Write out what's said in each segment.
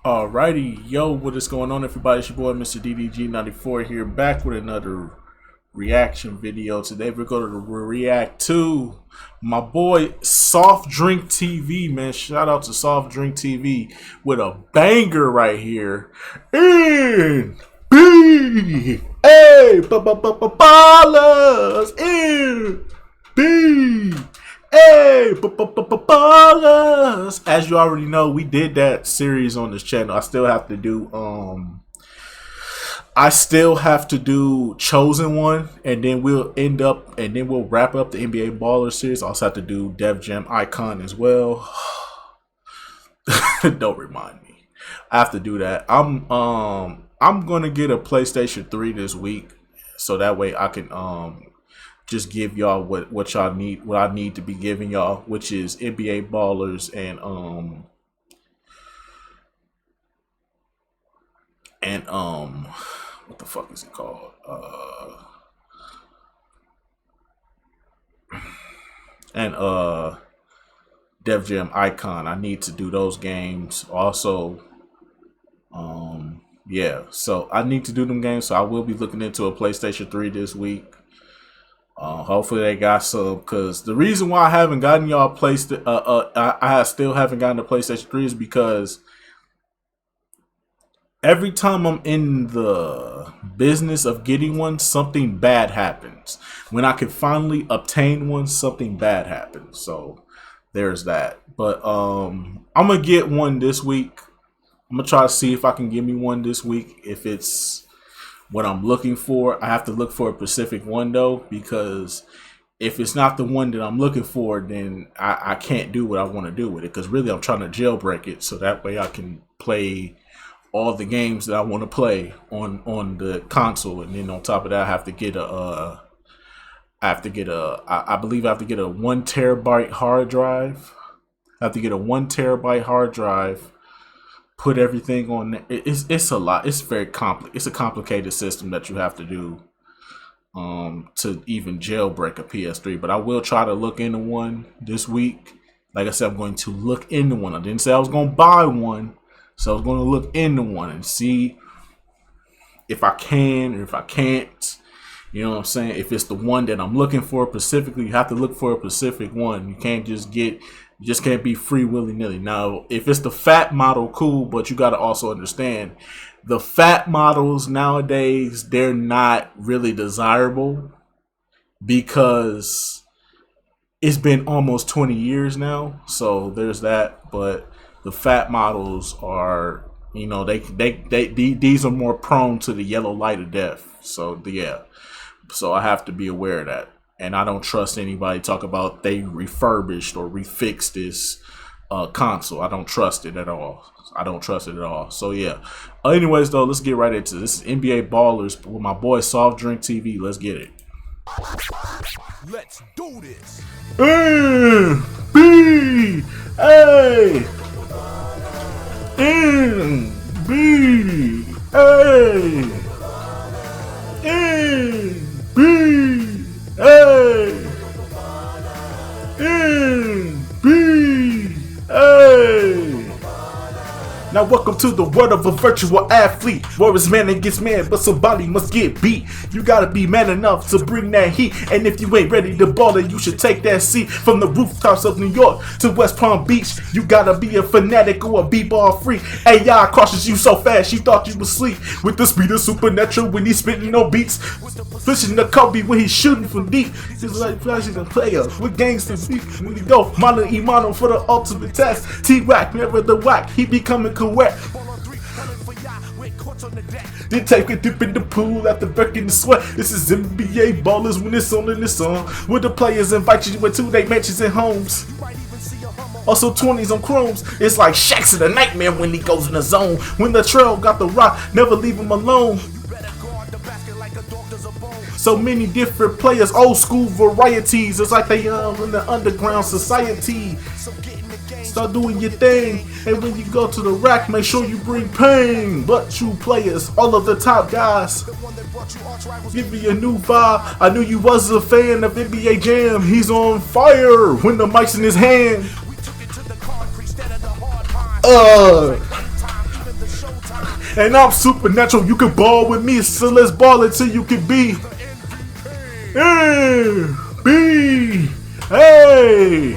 Alrighty, yo, what is going on, everybody? It's your boy, Mr. DDG94 here, back with another reaction video. Today, we're going to react to my boy Soft Drink TV, man. Shout out to Soft Drink TV with a banger right here. In B, A, ballers, in B. Hey, ballers! As you already know, we did that series on this channel. I still have to do Chosen One, and then we'll wrap up the NBA Baller series. I also have to do Def Jam Icon as well. Don't remind me. I have to do that. I'm gonna get a PlayStation 3 this week, so that way I can just give y'all what y'all need, what I need to be giving y'all, which is NBA Ballers and what the fuck is it called? And Def Jam Icon. I need to do those games. Also, yeah, so I need to do them games, so I will be looking into a PlayStation 3 this week. Hopefully they got some, because the reason why I haven't gotten y'all placed, I still haven't gotten the PlayStation 3 is because every time I'm in the business of getting one, something bad happens. When I can finally obtain one, something bad happens. So there's that. But I'm gonna get one this week. I'm gonna try to see if I can get me one this week. If it's what I'm looking for, I have to look for a specific one though, because if it's not the one that I'm looking for, then I can't do what I want to do with it. Because really, I'm trying to jailbreak it so that way I can play all the games that I want to play on the console, and then on top of that, I have to get I believe I have to get a 1 terabyte hard drive. I have to get a 1 terabyte hard drive. Put everything on. It's a lot. It's very complex. It's a complicated system that you have to do to even jailbreak a PS3. But I will try to look into one this week. Like I said, I'm going to look into one. I didn't say I was going to buy one, so I was going to look into one and see if I can or if I can't. You know what I'm saying? If it's the one that I'm looking for specifically, you have to look for a specific one. You can't just get. You just can't be free willy-nilly. Now, if it's the fat model, cool, but you got to also understand the fat models nowadays, they're not really desirable because it's been almost 20 years now. So there's that. But the fat models are, you know, these are more prone to the yellow light of death. So, yeah. So I have to be aware of that. And I don't trust anybody talk about they refurbished or refixed this console. I don't trust it at all. I don't trust it at all. So yeah. Anyways, though, let's get right into this. This is NBA Ballers with my boy Soft Drink TV. Let's get it. Let's do this. N B A N B A N B. Hey! Hey! Now welcome to the world of a virtual athlete, where it's man against man, but somebody must get beat. You gotta be man enough to bring that heat, and if you ain't ready to ball it, you should take that seat. From the rooftops of New York to West Palm Beach, you gotta be a fanatic or a b-ball freak. AI crosses you so fast, you thought you was asleep. With the speed of Supernatural when he's spitting on beats, fishing the Kobe when he's shooting from deep. He's like flashing a player with gangster beat. When you go, Mano Imano for the ultimate test. T-Rack, never the whack, he becoming correct. Then take a dip in the pool after breaking the sweat. This is NBA Ballers when it's on and it's on. Where the players invite you into their mansions and homes. Also 20s on chromes. It's like Shaq's in a nightmare when he goes in the zone. When the trail got the rock, never leave him alone. So many different players, old school varieties. It's like they in the underground society. Start doing your thing, and when you go to the rack, make sure you bring pain. But true players, all of the top guys, give me a new vibe. I knew you was a fan of NBA Jam. He's on fire when the mic's in his hand. And I'm supernatural. You can ball with me, so let's ball until you can be A, B, A,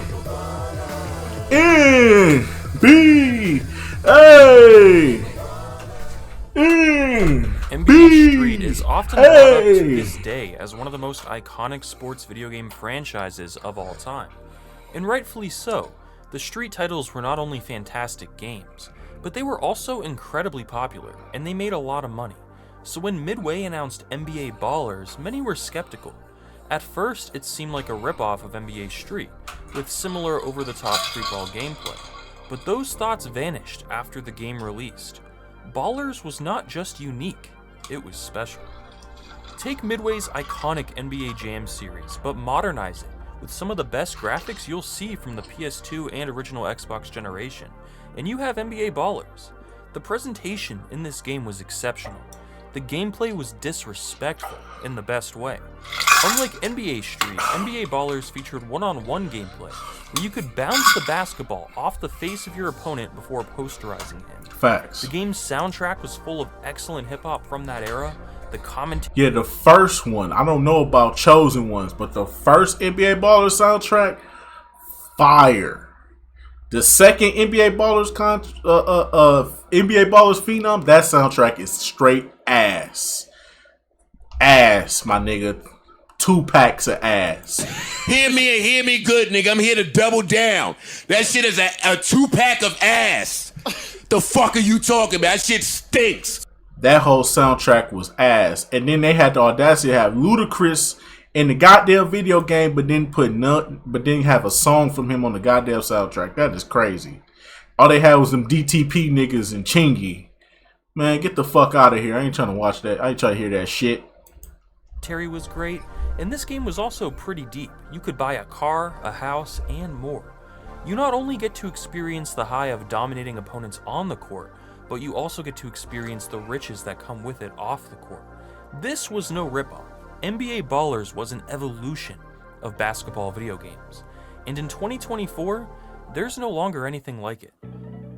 N, B, A, N, NBA B, Street is often brought up to this day as one of the most iconic sports video game franchises of all time. And rightfully so. The Street titles were not only fantastic games, but they were also incredibly popular, and they made a lot of money. So when Midway announced NBA Ballers, many were skeptical. At first, it seemed like a ripoff of NBA Street, with similar over-the-top streetball gameplay. But those thoughts vanished after the game released. Ballers was not just unique, it was special. Take Midway's iconic NBA Jam series, but modernize it with some of the best graphics you'll see from the PS2 and original Xbox generation, and you have NBA Ballers. The presentation in this game was exceptional. The gameplay was disrespectful in the best way. Unlike NBA Street, NBA Ballers featured one-on-one gameplay, where you could bounce the basketball off the face of your opponent before posterizing him. Facts. The game's soundtrack was full of excellent hip-hop from that era. The commentary. Yeah, the first one. I don't know about chosen ones, but the first NBA Ballers soundtrack, fire. The second NBA Ballers NBA Ballers Phenom, that soundtrack is straight ass. Ass, my nigga. 2 packs of ass. Hear me and hear me good, nigga. I'm here to double down. That shit is a 2-pack of ass. The fuck are you talking about? That shit stinks. That whole soundtrack was ass. And then they had the audacity to have Ludacris in the goddamn video game, but then have a song from him on the goddamn soundtrack. That is crazy. All they had was them DTP niggas and Chingy. Man, get the fuck out of here. I ain't trying to watch that. I ain't trying to hear that shit. Terry was great, and this game was also pretty deep. You could buy a car, a house, and more. You not only get to experience the high of dominating opponents on the court, but you also get to experience the riches that come with it off the court. This was no ripoff. NBA Ballers was an evolution of basketball video games. And in 2024, there's no longer anything like it.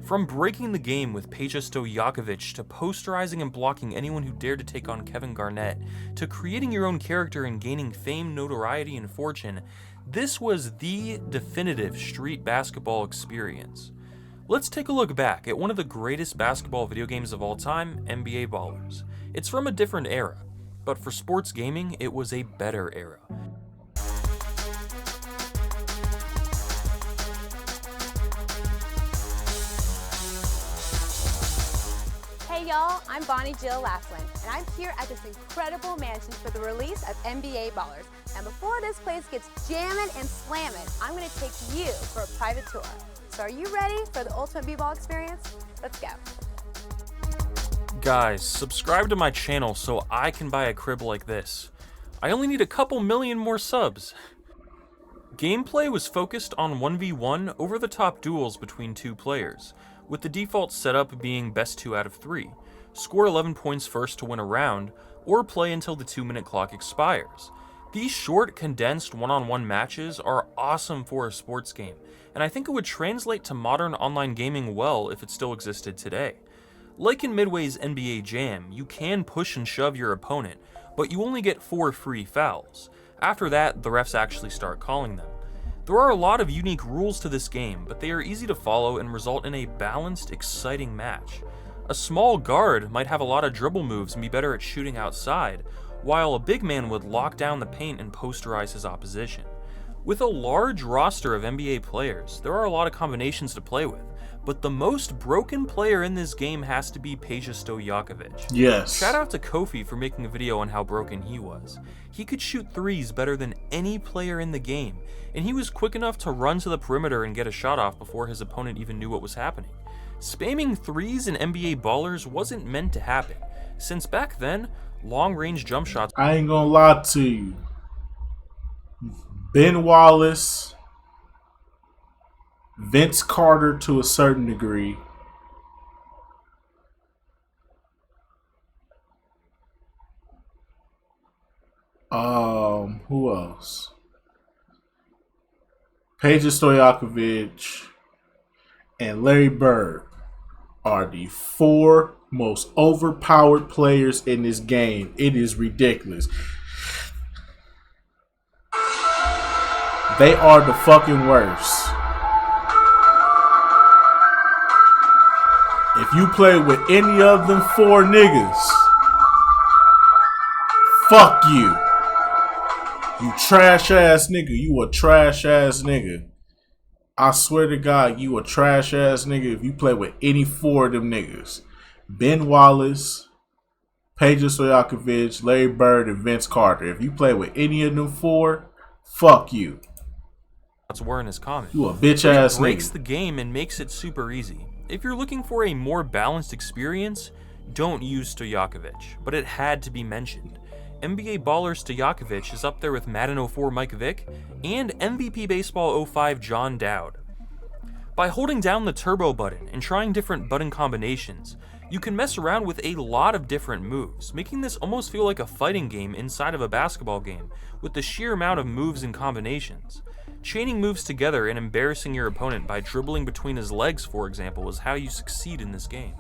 From breaking the game with Peja Stojakovic to posterizing and blocking anyone who dared to take on Kevin Garnett, to creating your own character and gaining fame, notoriety, and fortune, this was the definitive street basketball experience. Let's take a look back at one of the greatest basketball video games of all time, NBA Ballers. It's from a different era, but for sports gaming, it was a better era. Hey y'all, I'm Bonnie Jill Laslin, and I'm here at this incredible mansion for the release of NBA Ballers. And before this place gets jamming and slamming, I'm gonna take you for a private tour. So are you ready for the ultimate b-ball experience? Let's go. Guys, subscribe to my channel so I can buy a crib like this. I only need a couple million more subs. Gameplay was focused on 1v1 over-the-top duels between 2 players, with the default setup being best 2 out of 3. Score 11 points first to win a round, or play until the 2-minute clock expires. These short, condensed one-on-one matches are awesome for a sports game, and I think it would translate to modern online gaming well if it still existed today. Like in Midway's NBA Jam, you can push and shove your opponent, but you only get 4 free fouls. After that, the refs actually start calling them. There are a lot of unique rules to this game, but they are easy to follow and result in a balanced, exciting match. A small guard might have a lot of dribble moves and be better at shooting outside, while a big man would lock down the paint and posterize his opposition. With a large roster of NBA players, there are a lot of combinations to play with, but the most broken player in this game has to be Peja Stojakovic. Yes. Shout out to Kofi for making a video on how broken he was. He could shoot threes better than any player in the game, and he was quick enough to run to the perimeter and get a shot off before his opponent even knew what was happening. Spamming threes in NBA Ballers wasn't meant to happen, since back then, long-range jump shots. I ain't gonna lie to you. Ben Wallace, Vince Carter to a certain degree, who else? Peja Stojakovic and Larry Bird. are the 4 most overpowered players in this game. It is ridiculous. They are the fucking worst. If you play with any of them 4 niggas, fuck you. You trash ass nigga. You a trash ass nigga. I swear to God, you a trash ass nigga if you play with any 4 of them niggas. Ben Wallace, Peja Stojakovic, Larry Bird, and Vince Carter. If you play with any of them 4, fuck you. That's were in his comment. You a bitch ass It breaks nigga. the game and makes it super easy. If you're looking for a more balanced experience, don't use Stojakovic, but it had to be mentioned. NBA baller Stojakovic is up there with Madden 04 Mike Vick and MVP Baseball 05 John Dowd. By holding down the turbo button and trying different button combinations, you can mess around with a lot of different moves, making this almost feel like a fighting game inside of a basketball game with the sheer amount of moves and combinations. Chaining moves together and embarrassing your opponent by dribbling between his legs, for example, is how you succeed in this game.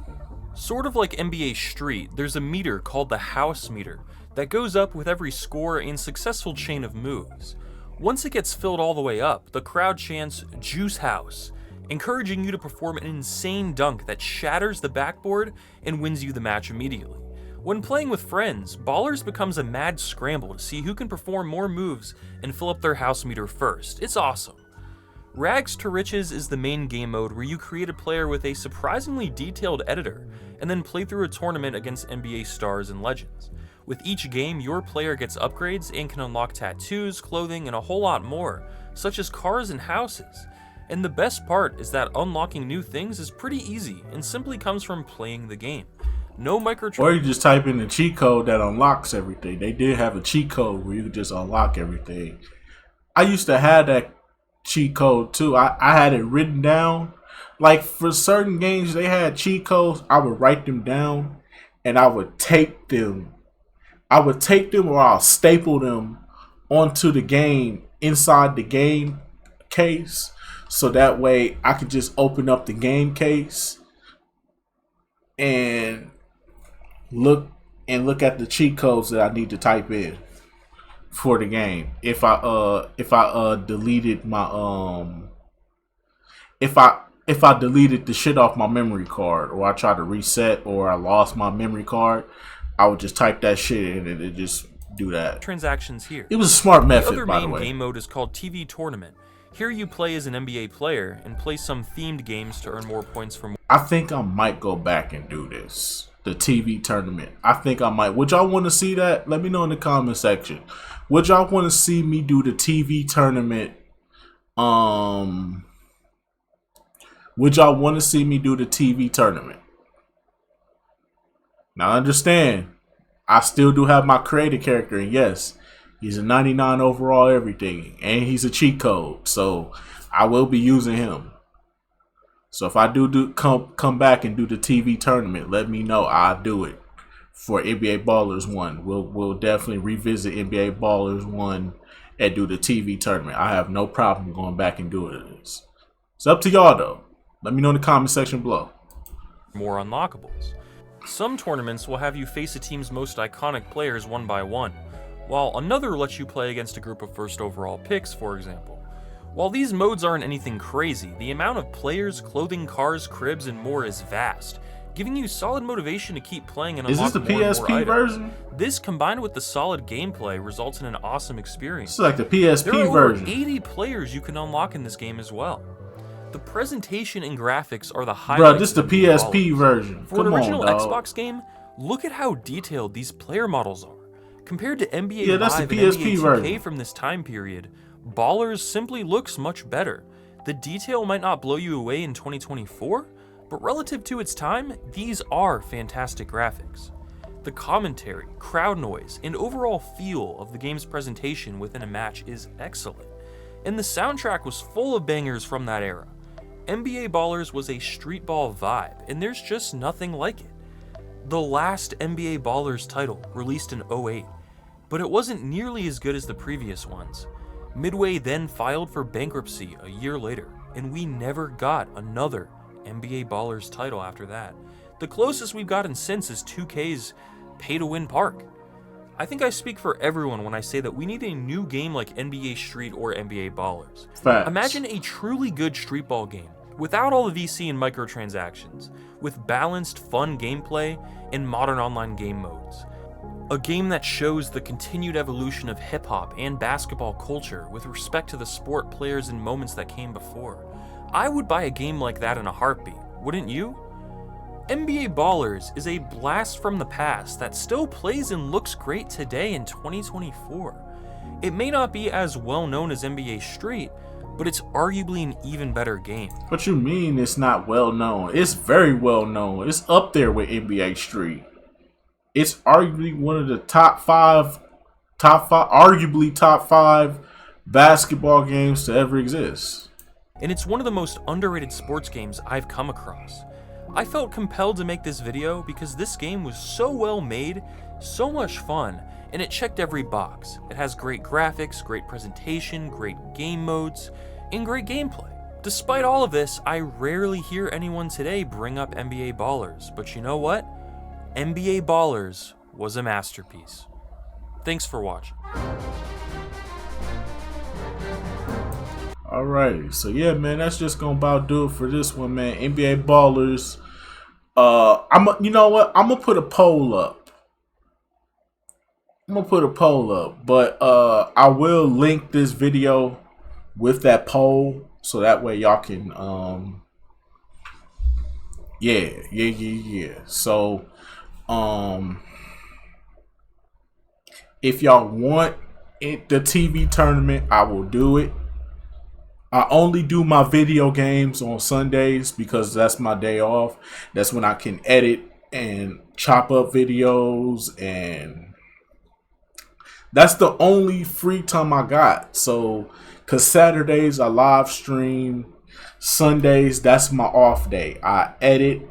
Sort of like NBA Street, there's a meter called the house meter that goes up with every score and successful chain of moves. Once it gets filled all the way up, the crowd chants "Juice House," encouraging you to perform an insane dunk that shatters the backboard and wins you the match immediately. When playing with friends, Ballers becomes a mad scramble to see who can perform more moves and fill up their house meter first. It's awesome. Rags to Riches is the main game mode where you create a player with a surprisingly detailed editor and then play through a tournament against NBA stars and legends. With each game, your player gets upgrades and can unlock tattoos, clothing, and a whole lot more, such as cars and houses. And the best part is that unlocking new things is pretty easy and simply comes from playing the game. No microtransactions. Or you just type in the cheat code that unlocks everything. They did have a cheat code where you could just unlock everything. I used to have that cheat code too. I had it written down. Like for certain games, they had cheat codes. I would write them down and I would tape them. Or I'll staple them onto the game inside the game case. So that way I could just open up the game case and look at the cheat codes that I need to type in for the game. If I deleted my if I deleted the shit off my memory card, or I tried to reset, or I lost my memory card, I would just type that shit in and it just do that. Transactions here. It was a smart The method, other by the main way. game mode is called TV Tournament. Here you play as an NBA player and play some themed games to earn more points for more. I think I might go back and do this. The TV tournament. I think I might. Would y'all want to see that? Let me know in the comment section. Would y'all want to see me do the TV tournament? Would y'all want to see me do the TV tournament? Now understand, I still do have my creator character, and yes, he's a 99 overall everything, and he's a cheat code, so I will be using him. So if I do come back and do the TV tournament, let me know. I'll do it for NBA Ballers 1. We'll definitely revisit NBA Ballers 1 and do the TV tournament. I have no problem going back and doing this. It's up to y'all though. Let me know in the comment section below. More unlockables. Some tournaments will have you face a team's most iconic players one by one, while another lets you play against a group of first overall picks, for example. While these modes aren't anything crazy, the amount of players, clothing, cars, cribs, and more is vast, giving you solid motivation to keep playing and Is unlock this the more and more PSP items. version? This, combined with the solid gameplay, results in an awesome experience. This is like the PSP There are over version. 80 players you can unlock in this game as well. The presentation and graphics are the highlights. Bro, this is the of the PSP Ballers. version. For an Come original on, dog. Xbox game, look at how detailed these player models are. Compared to NBA Yeah, that's Live the and PSP NBA 2K version. from this time period, Ballers simply looks much better. The detail might not blow you away in 2024, but relative to its time, these are fantastic graphics. The commentary, crowd noise, and overall feel of the game's presentation within a match is excellent, and the soundtrack was full of bangers from that era. NBA Ballers was a street ball vibe, and there's just nothing like it. The last NBA Ballers title released in 08, but it wasn't nearly as good as the previous ones. Midway then filed for bankruptcy a year later, and we never got another NBA Ballers title after that. The closest we've gotten since is 2K's Pay to Win Park. I think I speak for everyone when I say that we need a new game like NBA Street or NBA Ballers. Facts. Imagine a truly good street ball game, without all the VC and microtransactions, with balanced, fun gameplay and modern online game modes. A game that shows the continued evolution of hip-hop and basketball culture with respect to the sport, players, and moments that came before. I would buy a game like that in a heartbeat, wouldn't you? NBA Ballers is a blast from the past that still plays and looks great today in 2024. It may not be as well known as NBA Street, but it's arguably an even better game. What you mean it's not well known? It's very well known. It's up there with NBA Street. It's arguably one of the top five arguably top five basketball games to ever exist. And it's one of the most underrated sports games I've come across. I felt compelled to make this video because this game was so well made, so much fun, and it checked every box. It has great graphics, great presentation, great game modes, and great gameplay. Despite all of this, I rarely hear anyone today bring up NBA Ballers, but you know what? NBA Ballers was a masterpiece. Thanks for watching. Alrighty, so yeah, man, that's just gonna about do it for this one, man. NBA Ballers. You know what? I'm gonna put a poll up. But I will link this video with that poll so that way y'all can yeah. So if y'all want the TV tournament, I will do it. I only do my video games on Sundays because that's my day off. That's when I can edit and chop up videos, and that's the only free time I got. So, cause Saturdays I live stream, Sundays that's my off day. I edit,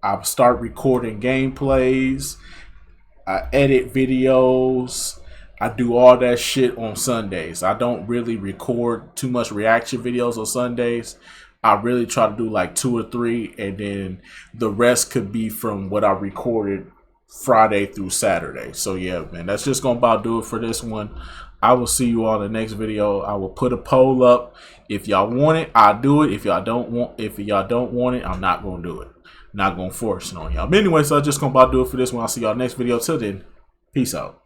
I start recording gameplays, I edit videos. I do all that shit on Sundays. I don't really record too much reaction videos on Sundays. I really try to do like 2 or 3, and then the rest could be from what I recorded Friday through Saturday. So yeah, man, that's just gonna about do it for this one. I will see you all in the next video. I will put a poll up. If y'all want it, I'll do it. If y'all don't want it, I'm not gonna do it. Not gonna force it on y'all. But anyway, so I'm just gonna about do it for this one. I'll see y'all next video. Till then, peace out.